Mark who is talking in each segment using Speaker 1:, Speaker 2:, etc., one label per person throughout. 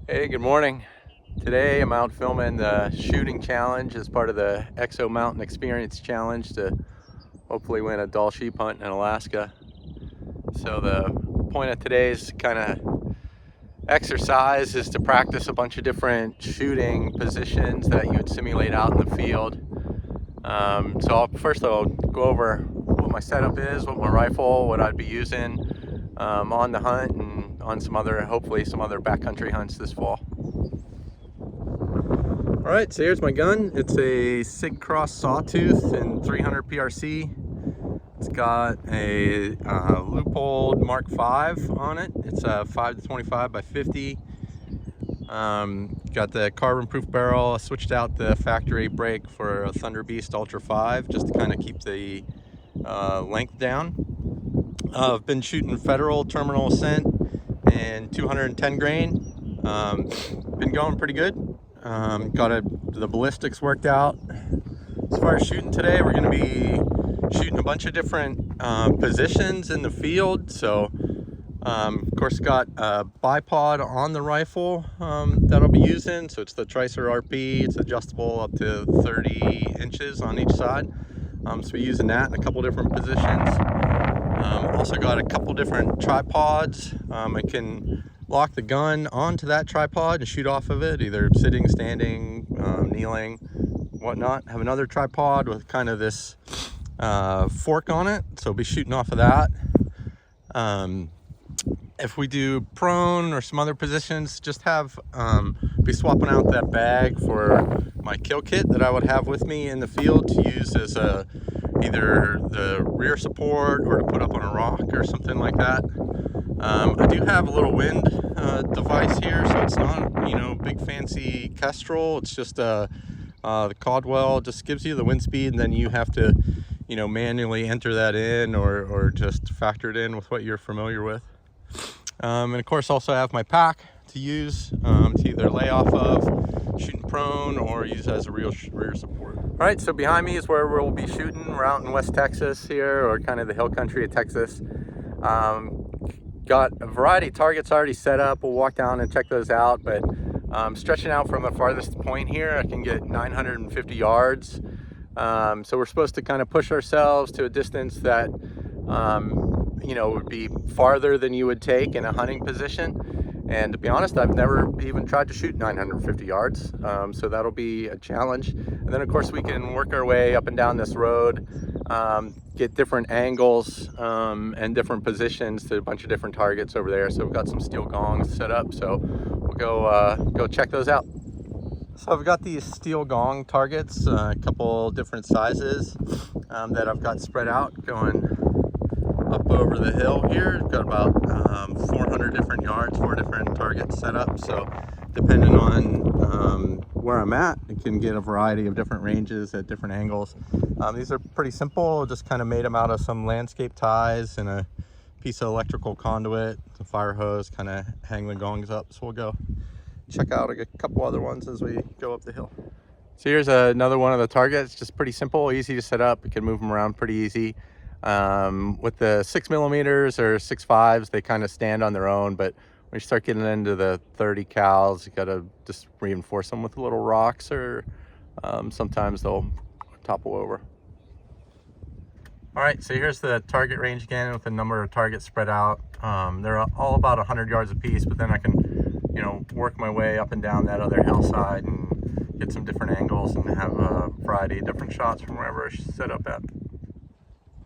Speaker 1: Hey, good morning. Today I'm out filming the shooting challenge as part of the Exo Mtn Experience challenge to hopefully win a Dall sheep hunt in Alaska. So the point of today's kind of exercise is to practice a bunch of different shooting positions that you would simulate out in the field. First I'll go over what my setup is, what my rifle, what I'd be using on the hunt and on hopefully some other backcountry hunts this fall. All right, so here's my gun. It's a Sig Cross Sawtooth in 300 PRC. It's got a Leupold Mark 5 on it. It's a 5-25 by 50. Got the carbon-proof barrel. I switched out the factory brake for a Thunder Beast Ultra 5 just to kind of keep the length down. I've been shooting Federal Terminal Ascent and 210 grain. Been going pretty good. Got the ballistics worked out. As far as shooting today, we're going to be shooting a bunch of different positions in the field. So, of course, got a bipod on the rifle that I'll be using. So it's the Tricer RP. It's adjustable up to 30 inches on each side. So we're using that in a couple different positions. Also got a couple different tripods. I can lock the gun onto that tripod and shoot off of it, either sitting, standing, kneeling, whatnot. Have another tripod with kind of this fork on it, so I'll be shooting off of that. If we do prone or some other positions, just be swapping out that bag for my kill kit that I would have with me in the field to use as either the rear support or to put up on a rock or something like that. I do have a little wind device here, so it's not, big fancy Kestrel. It's just the Caldwell just gives you the wind speed, and then you have to, manually enter that in or just factor it in with what you're familiar with. And of course, also have my pack to use to either lay off of, shooting prone, or use as a rear support. All right, so behind me is where we'll be shooting. We're out in West Texas here, or kind of the hill country of Texas. Got a variety of targets already set up. We'll walk down and check those out, but stretching out from the farthest point here, I can get 950 yards. So we're supposed to kind of push ourselves to a distance that would be farther than you would take in a hunting position. And to be honest, I've never even tried to shoot 950 yards, so that'll be a challenge. And then of course we can work our way up and down this road, get different angles and different positions to a bunch of different targets over there. So we've got some steel gongs set up, so we'll go check those out. So I've got these steel gong targets, a couple different sizes that I've got spread out going up over the hill here. Got about 400 different yards, 4 different targets set up. So depending on where I'm at, it can get a variety of different ranges at different angles. These are pretty simple. Just kind of made them out of some landscape ties and a piece of electrical conduit, a fire hose, kind of hang the gongs up. So we'll go check out a couple other ones as we go up the hill. So here's another one of the targets. Just pretty simple, easy to set up. You can move them around pretty easy. With the 6mm or 6.5s, they kind of stand on their own, but when you start getting into the 30 cals, you got to just reinforce them with little rocks, or sometimes they'll topple over. All right, so here's the target range again with a number of targets spread out. They're all about 100 yards apiece, but then I can, work my way up and down that other hillside and get some different angles and have a variety of different shots from wherever I set up at.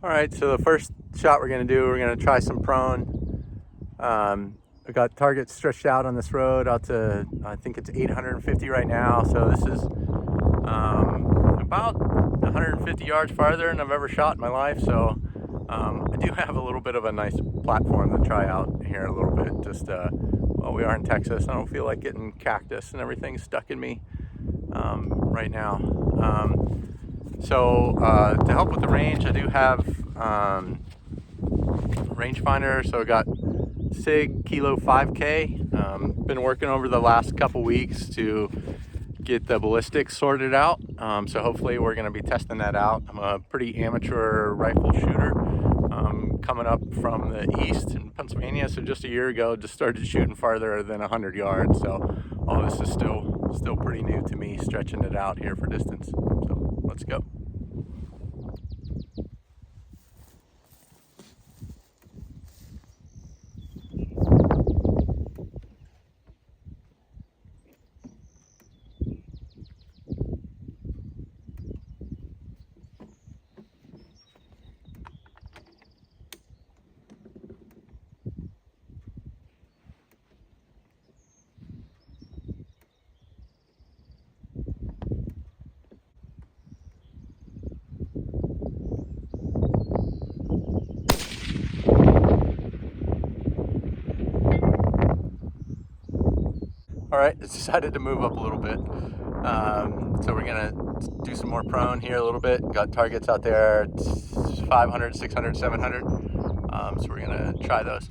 Speaker 1: All right, so the first shot we're going to try some prone. I've got targets stretched out on this road out to, I think it's 850 right now. So this is about 150 yards farther than I've ever shot in my life. So I do have a little bit of a nice platform to try out here a little bit. Just, well, we are in Texas. I don't feel like getting cactus and everything stuck in me right now. To help with the range, I do have rangefinder. So I got Sig Kilo 5K. Been working over the last couple weeks to get the ballistics sorted out. So hopefully we're going to be testing that out. I'm a pretty amateur rifle shooter. coming up from the east in Pennsylvania. So just a year ago, just started shooting farther than 100 yards. So all this is still pretty new to me, stretching it out here for distance. So let's go. All right, it's decided to move up a little bit. So we're gonna do some more prone here a little bit. Got targets out there, 500, 600, 700. So we're gonna try those.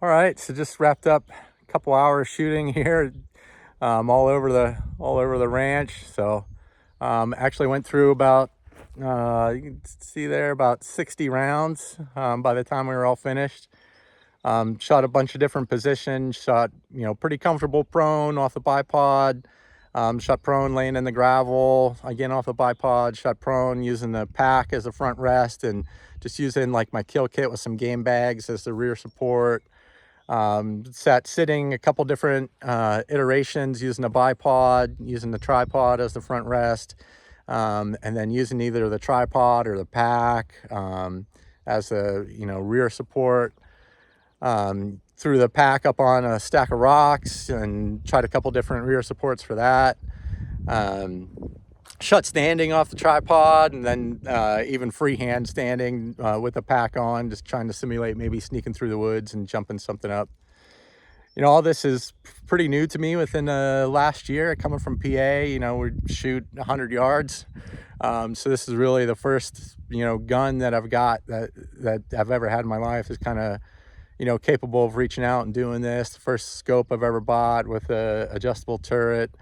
Speaker 1: All right, so just wrapped up a couple hours shooting here, all over the ranch. So actually went through about you can see there about 60 rounds by the time we were all finished. Shot a bunch of different positions, shot, pretty comfortable prone off the bipod, shot prone laying in the gravel, again off the bipod, shot prone using the pack as a front rest, and just using like my kill kit with some game bags as the rear support. Sat sitting a couple different iterations using a bipod, using the tripod as the front rest, and then using either the tripod or the pack as a rear support. Threw the pack up on a stack of rocks and tried a couple different rear supports for that. Shot standing off the tripod, and then even freehand standing with the pack on, just trying to simulate maybe sneaking through the woods and jumping something up. All this is pretty new to me within the last year. Coming from PA, we shoot 100 yards. So this is really the first, gun that I've got that I've ever had in my life is kind of, capable of reaching out and doing this. The first scope I've ever bought with a adjustable turret.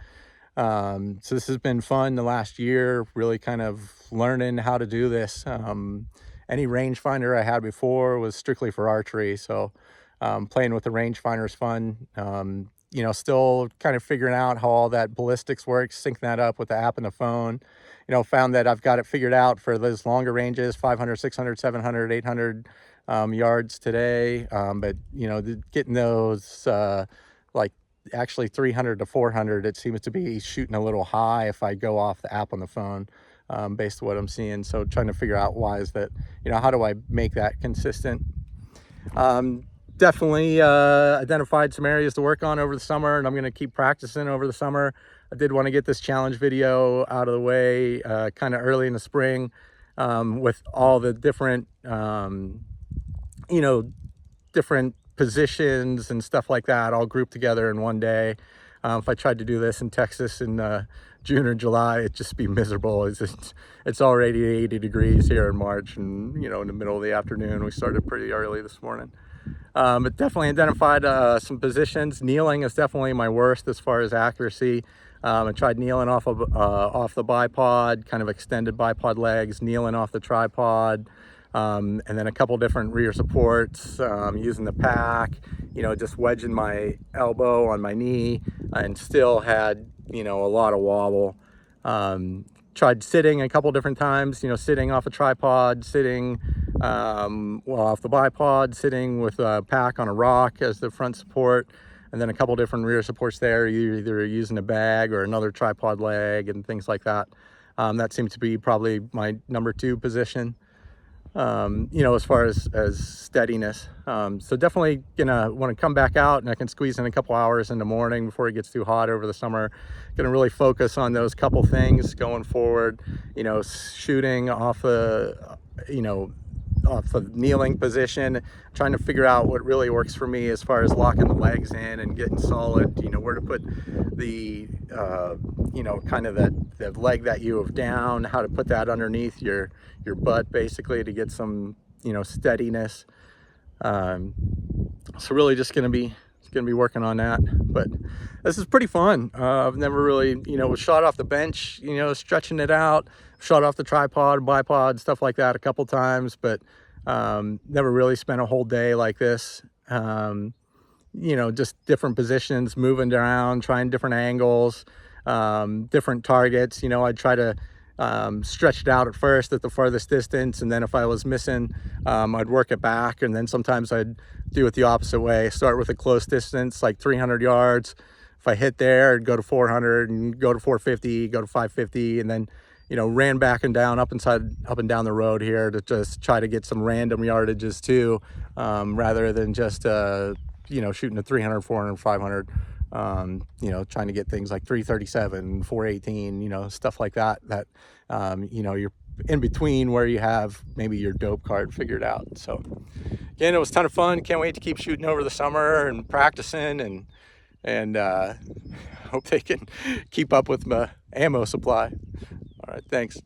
Speaker 1: So this has been fun the last year, really kind of learning how to do this. Any rangefinder I had before was strictly for archery. So playing with the rangefinder is fun. Still kind of figuring out how all that ballistics works, syncing that up with the app and the phone. Found that I've got it figured out for those longer ranges, 500, 600, 700, 800 yards today. But getting those like actually 300 to 400, it seems to be shooting a little high if I go off the app on the phone, based on what I'm seeing. So trying to figure out why is that, how do I make that consistent? Definitely identified some areas to work on over the summer, and I'm going to keep practicing over the summer. I did want to get this challenge video out of the way kind of early in the spring, with all the different different positions and stuff like that all grouped together in one day. If I tried to do this in Texas in June or July, it'd just be miserable. It's already 80 degrees here in March, and in the middle of the afternoon. We started pretty early this morning. But definitely identified some positions. Kneeling is definitely my worst as far as accuracy. I tried kneeling off the bipod, kind of extended bipod legs, kneeling off the tripod, and then a couple different rear supports, using the pack, just wedging my elbow on my knee, and still had, a lot of wobble. Tried sitting a couple different times, sitting off a tripod, sitting off the bipod, sitting with a pack on a rock as the front support, and then a couple different rear supports there, either using a bag or another tripod leg and things like that. That seems to be probably my number 2 position, as far as steadiness. So definitely want to come back out, and I can squeeze in a couple hours in the morning before it gets too hot over the summer. Gonna really focus on those couple things going forward, shooting off off the kneeling position, trying to figure out what really works for me as far as locking the legs in and getting solid, where to put the kind of that leg that you have down, how to put that underneath your butt basically to get some steadiness. So really just gonna be working on that. But this is pretty fun. I've never really was shot off the bench, stretching it out, shot off the tripod, bipod, stuff like that a couple times, but never really spent a whole day like this. Just different positions, moving around, trying different angles, different targets. I'd try to stretch it out at first at the farthest distance, and then if I was missing, I'd work it back, and then sometimes I'd do it the opposite way. Start with a close distance, like 300 yards. If I hit there, I'd go to 400 and go to 450, go to 550, and then ran back and down, up and down the road here to just try to get some random yardages too, rather than just shooting a 300, 400, 500. Trying to get things like 337, 418, stuff like that, you're in between where you have maybe your dope card figured out. So again, it was a ton of fun. Can't wait to keep shooting over the summer and practicing, and hope they can keep up with my ammo supply. All right, thanks.